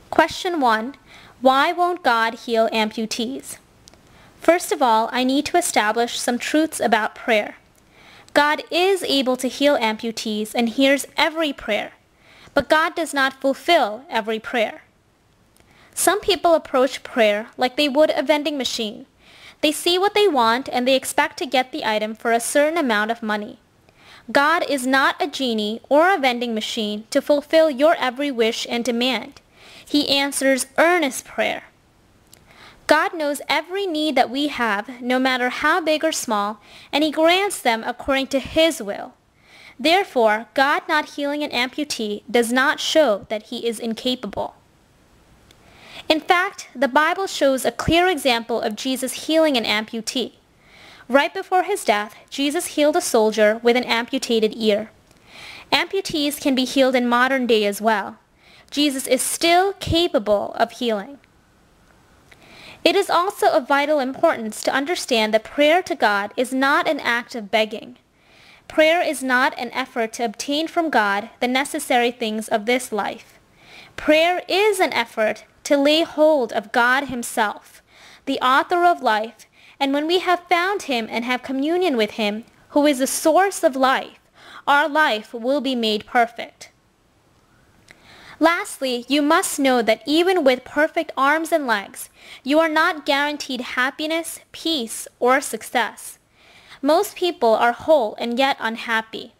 Question 1. Why won't God heal amputees? First of all, I need to establish some truths about prayer. God is able to heal amputees and hears every prayer, but God does not fulfill every prayer. Some people approach prayer like they would a vending machine. They see what they want and they expect to get the item for a certain amount of money. God is not a genie or a vending machine to fulfill your every wish and demand. He answers earnest prayer. God knows every need that we have, no matter how big or small, and He grants them according to His will. Therefore, God not healing an amputee does not show that He is incapable. In fact, the Bible shows a clear example of Jesus healing an amputee. Right before His death, Jesus healed a soldier with an amputated ear. Amputees can be healed in modern day as well. Jesus is still capable of healing. It is also of vital importance to understand that prayer to God is not an act of begging. Prayer is not an effort to obtain from God the necessary things of this life. Prayer is an effort to lay hold of God Himself, the author of life, and when we have found Him and have communion with Him, who is the source of life, our life will be made perfect. Lastly, you must know that even with perfect arms and legs, you are not guaranteed happiness, peace, or success. Most people are whole and yet unhappy.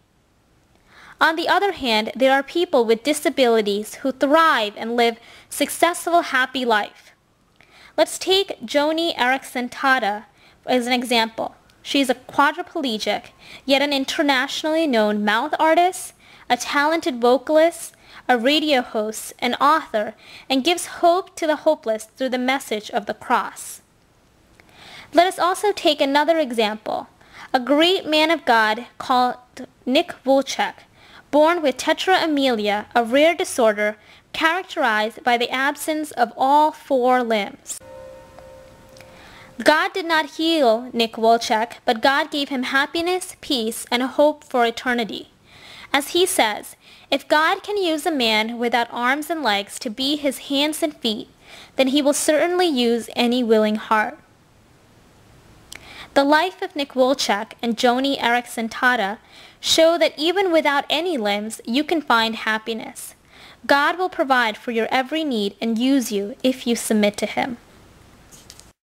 On the other hand, there are people with disabilities who thrive and live successful, happy life. Let's take Joni Eareckson Tada as an example. She is a quadriplegic, yet an internationally known mouth artist, a talented vocalist, a radio host, an author, and gives hope to the hopeless through the message of the cross. Let us also take another example. A great man of God called Nick Vujicic, born with tetraamelia, a rare disorder characterized by the absence of all 4 limbs. God did not heal Nick Vujicic, but God gave him happiness, peace, and a hope for eternity. As he says, if God can use a man without arms and legs to be His hands and feet, then He will certainly use any willing heart. The life of Nick Vujicic and Joni Eareckson Tada show that even without any limbs, you can find happiness. God will provide for your every need and use you if you submit to Him.